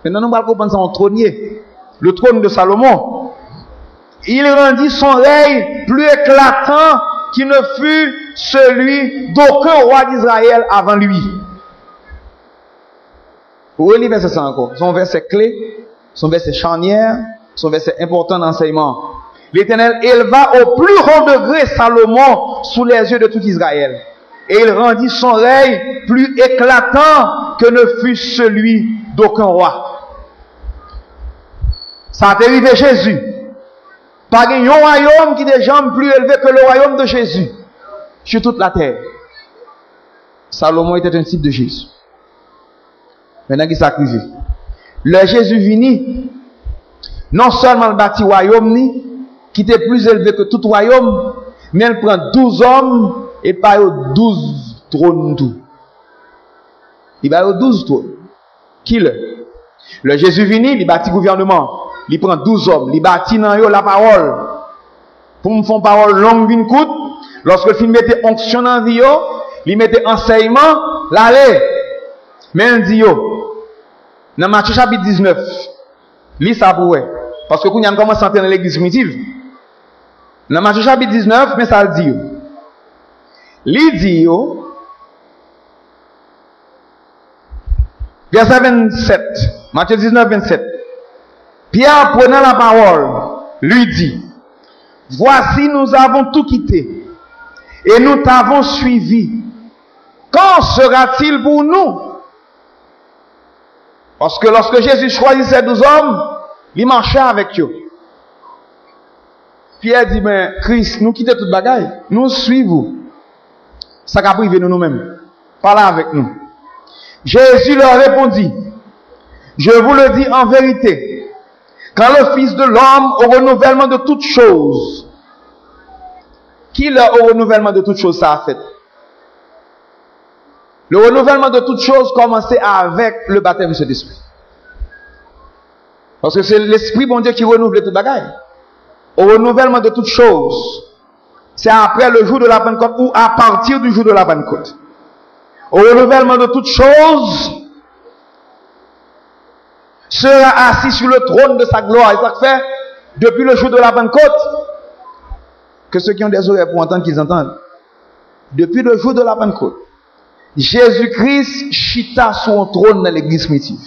Maintenant, nous allons comprendre ça en trônier. Le trône de Salomon. Il rendit son règne plus éclatant qui ne fut celui d'aucun roi d'Israël avant lui. Vous relisez verset ça encore. Son verset clé, son verset charnière, son verset important d'enseignement. L'Éternel éleva au plus haut degré Salomon sous les yeux de tout Israël. Et il rendit son règne plus éclatant que ne fut celui d'aucun roi. Ça a arrivé Jésus. Pas un royaume qui est déjà plus élevé que le royaume de Jésus sur toute la terre. Salomon était un type de Jésus. Maintenant qui s'accuse. Le Jésus vini, non seulement le bâti royaume qui était plus élevé que tout royaume, mais il prend 12 hommes et pas 12 trônes tout. Il va 12 trônes. Qui le Jésus vini, il bâtit gouvernement. Il prend 12 hommes, il bâtit dans la parole. Pour me faire parole longue vin coûte, lorsque il mettait onction dans vie, il mettait enseignement, l'aller. Mais il dit dans Matthieu chapitre 19, lis ça pour vous. Parce que quand on commence à entrer dans l'église primitive, dans Matthieu chapitre 19, mais ça le dit. Il dit, verset 27, Matthieu 19, 27. Pierre, prenant la parole, lui dit: voici, nous avons tout quitté et nous t'avons suivi. Quand sera-t-il pour nous? Parce que lorsque Jésus choisit ces 12 hommes, il marchait avec eux. Pierre dit: mais Christ, nous quittons toute bagaille, nous suivons. Ça qu'a privé nous-mêmes. Parlez avec nous. Jésus leur répondit: je vous le dis en vérité, quand le Fils de l'homme au renouvellement de toutes choses, qui au renouvellement de toutes choses ça a fait? Le renouvellement de toutes choses commençait avec le baptême de cet esprit. Parce que c'est l'esprit bon Dieu qui renouvelle toute bagaille. Au renouvellement de toutes choses, c'est après le jour de la Pentecôte ou à partir du jour de la Pentecôte. Au renouvellement de toutes choses, sera assis sur le trône de sa gloire. Et ça fait depuis le jour de la Pentecôte que ceux qui ont des oreilles pour entendre qu'ils entendent. Depuis le jour de la Pentecôte, Jésus-Christ chita sur un trône dans l'église primitive.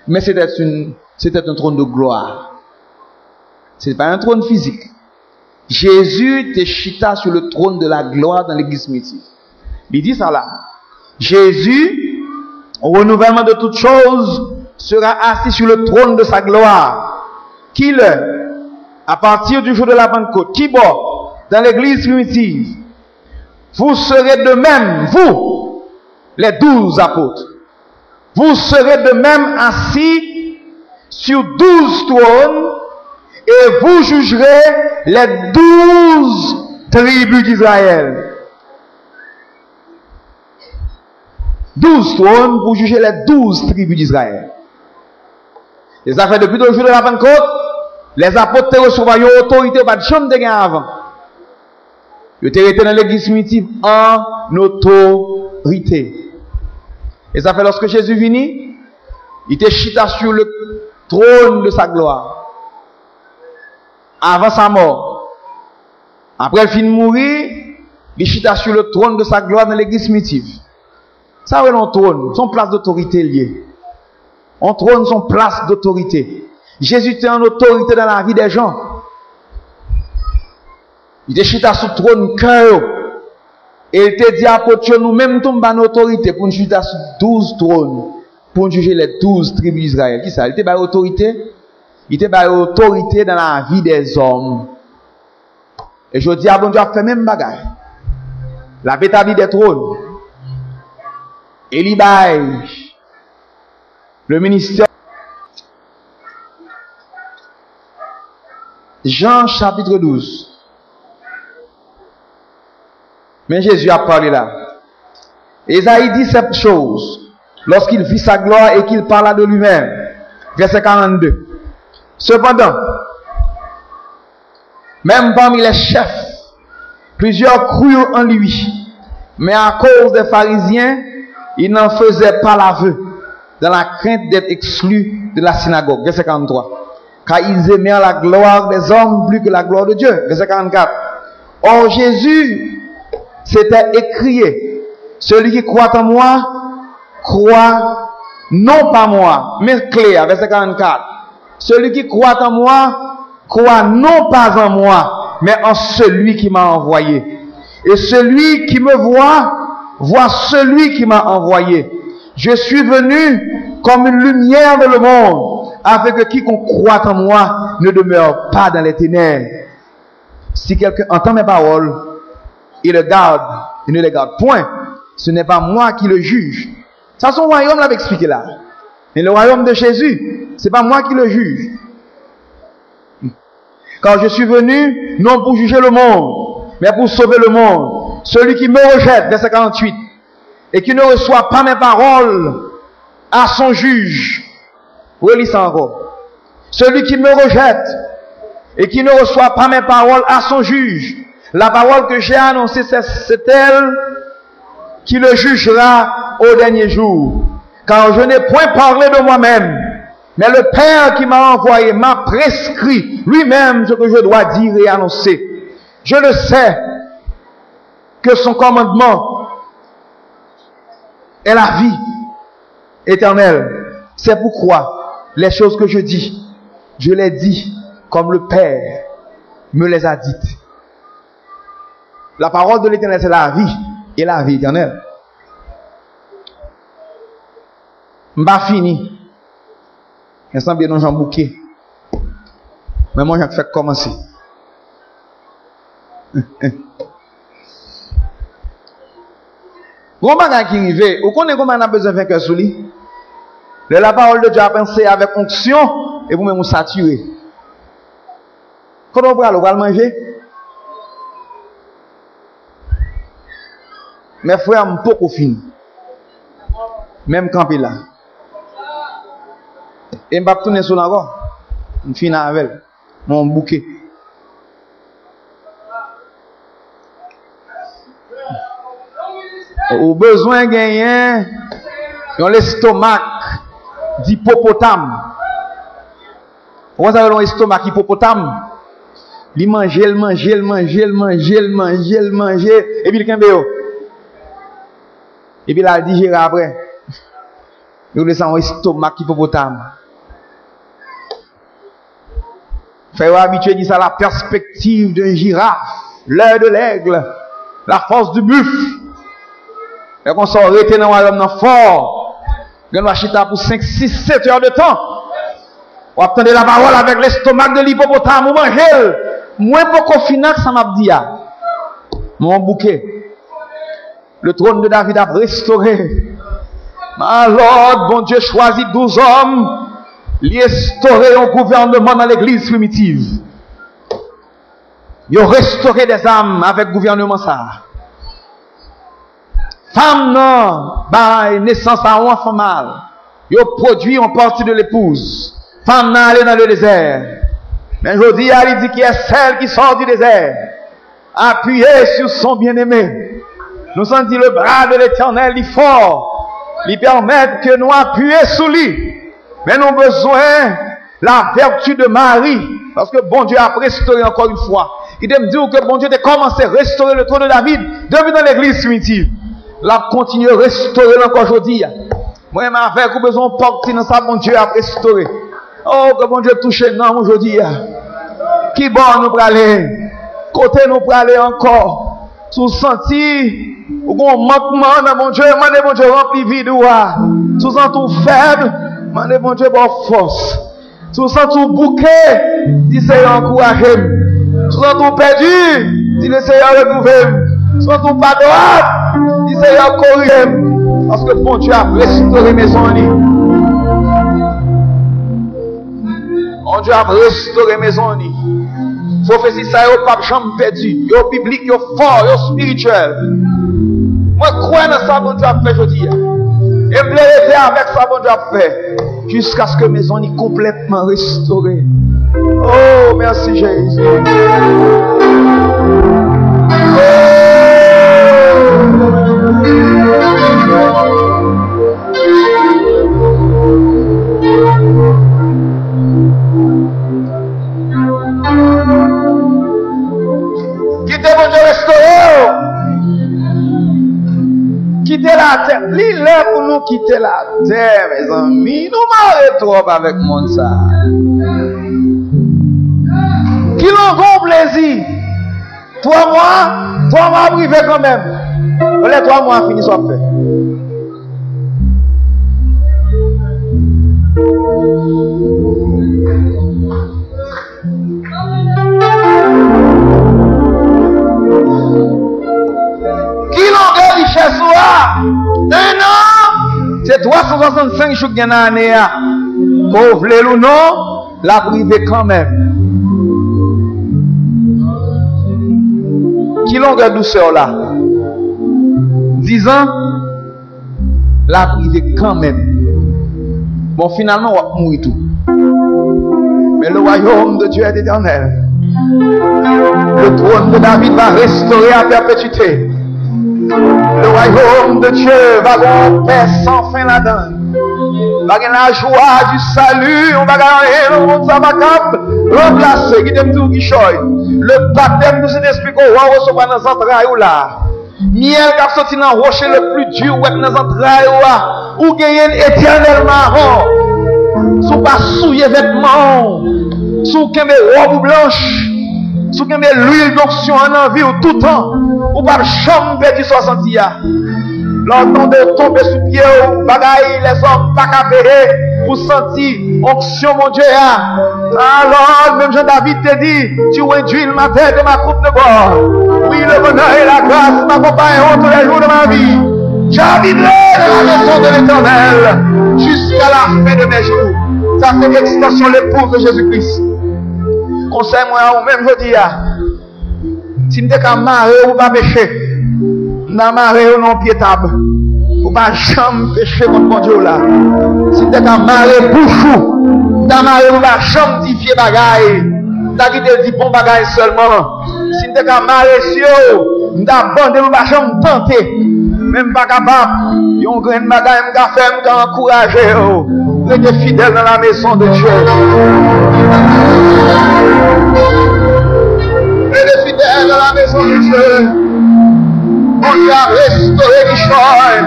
Mais c'était un trône de gloire. Ce n'est pas un trône physique. Jésus te chita sur le trône de la gloire dans l'église primitive. Il dit ça là. Jésus, au renouvellement de toutes choses, sera assis sur le trône de sa gloire. Qui le, à partir du jour de la Pentecôte, qui bon, dans l'église primitive, vous serez de même, vous, les 12 apôtres, vous serez de même assis sur 12 trônes et vous jugerez les 12 tribus d'Israël. 12 trônes pour juger les 12 tribus d'Israël. Et ça fait depuis le jour de la Pentecôte, les apôtres te reçoivent une autorité pas de chambre de gain avant. Ils étaient dans l'église primitive en autorité. Et ça fait lorsque Jésus vini, il était chita sur le trône de sa gloire. Avant sa mort. Après le fin de mourir, il chita sur le trône de sa gloire dans l'église primitive. Ça c'est un trône, son place d'autorité liée. Un trône, son place d'autorité. Jésus était en autorité dans la vie des gens. Il était chita sur le trône cœur. Et il te dit à apôtre, nous-mêmes tombons en autorité pour nous chita sur 12 trônes, pour nous juger les 12 tribus d'Israël. Qui ça? Il était par autorité? Il était par autorité dans la vie des hommes. Et je dis à bon Dieu, fait même bagaille. La établi des trônes. Et il baille le ministère. Jean chapitre 12. Mais Jésus a parlé là. Ésaïe dit cette chose lorsqu'il vit sa gloire et qu'il parla de lui-même. Verset 42. Cependant, même parmi les chefs, plusieurs crurent en lui. Mais à cause des pharisiens, ils n'en faisaient pas l'aveu, dans la crainte d'être exclus de la synagogue. Verset 43. Car ils aimaient la gloire des hommes plus que la gloire de Dieu. Verset 44. Or Jésus s'était écrié, celui qui croit en moi, croit non pas moi, mais clair, verset 44. Celui qui croit en moi, croit non pas en moi, mais en celui qui m'a envoyé. Et celui qui me voit celui qui m'a envoyé. Je suis venu comme une lumière dans le monde, afin que quiconque croit en moi ne demeure pas dans les ténèbres. Si quelqu'un entend mes paroles, il le garde, il ne le garde point, ce n'est pas moi qui le juge. Ça, son royaume l'avait expliqué là. Mais le royaume de Jésus, c'est pas moi qui le juge. Car je suis venu, non pour juger le monde, mais pour sauver le monde. Celui qui me rejette, verset 48, et qui ne reçoit pas mes paroles à son juge. Relis ça encore. Celui qui me rejette, et qui ne reçoit pas mes paroles à son juge. La parole que j'ai annoncée, c'est elle qui le jugera au dernier jour. Car je n'ai point parlé de moi-même, mais le Père qui m'a envoyé m'a prescrit lui-même ce que je dois dire et annoncer. Je le sais que son commandement est la vie éternelle. C'est pourquoi les choses que je dis, je les dis comme le Père me les a dites. La parole de l'Éternel, c'est la vie et la vie éternelle. M'ba fini. Instant bien non j'en bouquet. Mais moi j'en fait commencer. Gros bagage qui arrive, ou connaît comment on a besoin de faire cœur sous lui. La parole de Dieu a pensé avec onction et vous-même vous saturez. Quand on va manger, mes frères m'ont pas fin. Même campé là. Et m'pa tourner sur l'avant. On finit avec mon bouquet. Au besoin gagner dans l'estomac d'hippopotame. Vous savez l'estomac hippopotame? Il mange, et puis il kembe yo. Et puis là, il digère après. Il laisse un estomac hippopotame. Frère habitué dit ça, la perspective d'un girafe, l'heure de l'aigle, la force du buffle. Et qu'on s'en arrêté dans un homme fort. On va chita pour 5, 6, 7 heures de temps. On attendait la parole avec l'estomac de l'hippopotame, ou manger. Moins beaucoup final que ça m'a dit. Mon bouquet. Le trône de David a restauré. Alors, bon Dieu choisit 12 hommes. Il a restauré un gouvernement dans l'église primitive. Il a restauré des âmes avec le gouvernement ça. Femme non, bah, naissance à un enfant mâle. Il a produit en partie de l'épouse. Femme non, allée dans le désert. Mais aujourd'hui, il dit qu'il est celle qui sort du désert. Appuyée sur son bien-aimé. Nous sentons le bras de l'Éternel, il est fort. Il permet que nous appuyions sur lui. Mais nous avons besoin la vertu de Marie. Parce que bon Dieu a restauré encore une fois. Il me dit que bon Dieu a commencé à restaurer le trône de David depuis dans l'église primitive. La continue à restaurer encore aujourd'hui. Moi, avec vous besoin de porter dans ça, bon Dieu a restauré. Oh, que bon Dieu touche non aujourd'hui. Qui bon nous pour aller? Côté nous pour aller encore. Sous senti, ou qu'on manquement dans mon Dieu, mandez mon Dieu rempli vide ou sous senti tout faible, mandez mon Dieu bonne force. Sous senti tout bouquet, dis Seigneur encouragez. Sous senti tout perdu, dis le Seigneur retrouver. Sous senti tout pas droit, dis Seigneur corriger. Parce que bon Dieu a restauré mes ennuis. Bon Dieu a restauré mes ennuis. Prophétie ça yo pas jamais perdu, yo biblique, yo fort, yo spirituel. Moi crois dans ça bon Dieu a fait aujourd'hui. Et me lever avec ça bon Dieu a fait jusqu'à ce que mes ennuis complètement restaurés. Oh merci Jésus. Quittez mon Dieu restauré. Quittez la terre. L'île pour nous quitter la terre, mes amis. Nous marrons trop avec mon ça. Qui l'ont bon plaisir. 3 mois privé quand même. Les 3 mois finis soit fait. Un an, c'est 365 jours qu'il y a une année. Qu'on voulait ou non, la privé quand même. Qui longueur douceur là? 10 ans, la privé quand même. Bon, finalement, on va mourir tout. Mais le royaume de Dieu est éternel. Le trône de David va restaurer à perpétuité. Le royaume de Dieu va avoir paix sans fin là-dedans. Va gagner la joie du salut. On va gagner le monde sabacab. Remplacer, qui t'aime tout qui choye. Le baptême de cet esprit qu'on va recevoir dans les entrailles là. Miel qui a sorti dans le rocher le plus dur ou dans les entrailles là. Ou gagner éternel marron. Sous pas souiller vêtements. Sous qu'un robe blanche. Sous qu'un l'huile d'onction en envie ou tout temps. Ou pas chambre perdu 60 ya. L'entend de tomber sous pied ou bagaille les hommes pas qu'à payer pour sentir onction mon Dieu. Alors même Jean-David te dit tu induis ma tête et ma coupe de bord. Oui le bonheur et la grâce m'accompagneront tous les jours de ma vie. J'habiterai dans la maison de l'Éternel jusqu'à la fin de mes jours. Ça c'est l'extension l'épouse de Jésus-Christ. Conseil moi ou même je dis si m'te ka maré ou pas péché, n'a maré ou non piétable, ou pas jamais péché contre mon Dieu là. Si m'te ka maré bouchou, n'a maré ou pas jamais diffier bagaille, n'a qui te dit bon bagaille seulement. Si m'te ka maré sur, n'a bandé ou pas jamais tenter, même pas capable, yon grain bagaille m'ka faire m'ka encourager, restez fidèle dans la maison de Dieu. Dans la maison de Dieu, on lui a restauré Michel.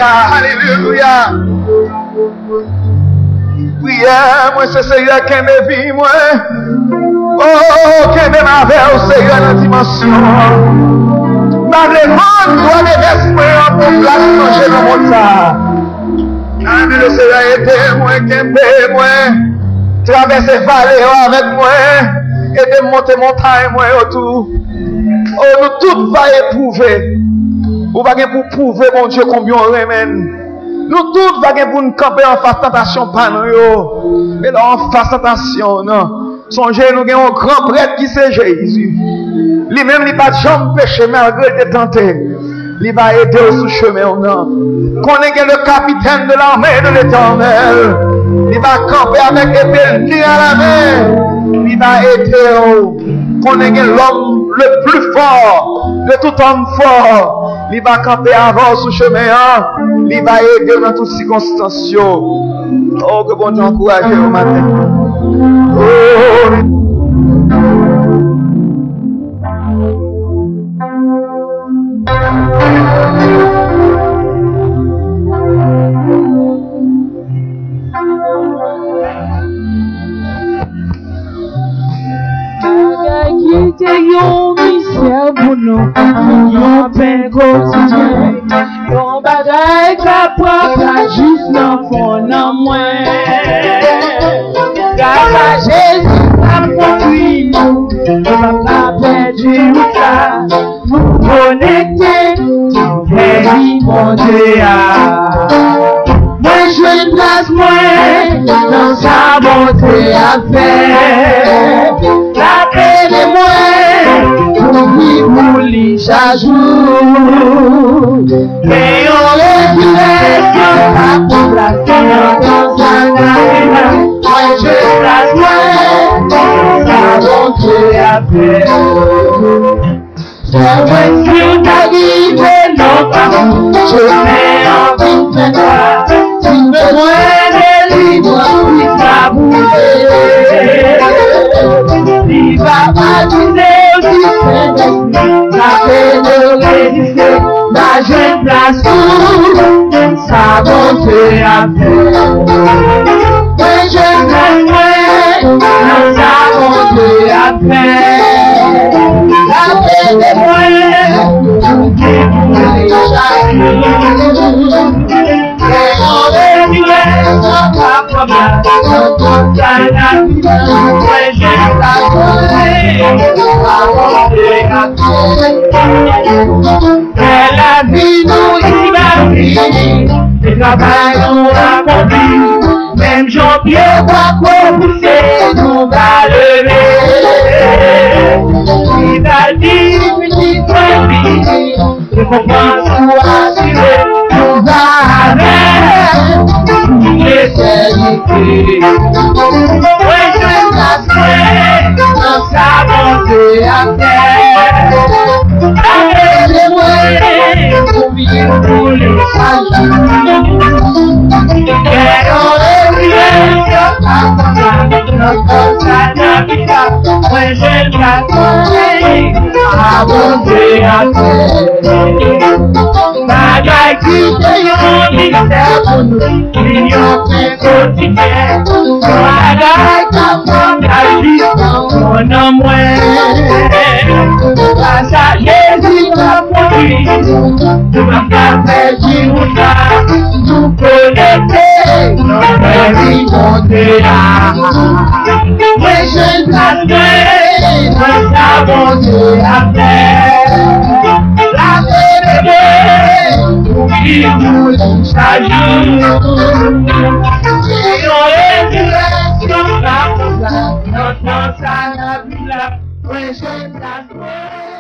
Alléluia. Prière, moi, c'est Seigneur qui me vit, moi. Oh, qui me m'avait au Seigneur dans la dimension. Dans le monde, doit les esprits en pour place manger dans mon ça. Mais le Seigneur aide moi, qui me moi. Traverser vallée avec moi. Et de monter montagne, moi, autour. Oh, nous tous va éprouver. Ou va pour prouver, mon Dieu, combien on remène. Nous tous va pour nous camper en face tentation, pas nous. Mais là, en face tentation, non. Songez, nous avons un grand prêtre qui c'est Jésus. Lui-même, il n'a pas de jambe péché, malgré être tenté. Il va aider au sous-chemin, non. Qu'on est le capitaine de l'armée de l'Éternel. Il va camper avec épée à la main. Il va aider qu'on est l'homme le plus fort de tout homme fort. Il va camper avant sous chemin. Il va aider dans toutes circonstances. Oh, que bon Dieu encourage au matin. Oh. Quitter yon mystère pour nous, yon pain quotidien, yon bagaille capable à juste l'enfant en moi. Grâce à Jésus, à conduit nous, on va pas perdre ça, nous connecter, et mon Dieu. Moi je ne place moi dans sa bonté à faire. La paix de moi, pour vivre lui chaque jour. Mais on résurrection, ça pour la terre dans sa navire. Moi je place moi dans sa bonté à faire. C'est vrai si on arrive, non pas vous, je mets en vie de toi. Si besoin de libre, il va bouger. Il va m'attirer aussi, la paix de résister, la jeune place pour sa bonté à faire. Mais je m'aime, sa bonté à faire. La paix des moyens, pour découvrir chaque jour. Et on réduit son problème, notre la vie nous y va vivre, et travail nous accompli, même Jean-Pierre va pousser, nous va lever. Il va dire, petite famille, et qu'on pense nous assurer, nous va avec l'éternité. Oui, je m'assure dans sa bonté à terre. Appelez-moi pour vivre pour les saluts. Et on est notre sanavita. Oui, je m'assure à bonté à terre. Bagaille qui te yon mystère pour nous, l'union fait quotidien. Bagaille capable d'agir mon homme. Grâce à Jésus m'a conduit, nous m'a fait vivre ça, nous connecter, notre vie montée là. Mais je n'attends dans sa bonté à faire. La vérité, pour vivre chaque jour. Et on est direction la notre sang n'a plus là. Oui, je n'attends.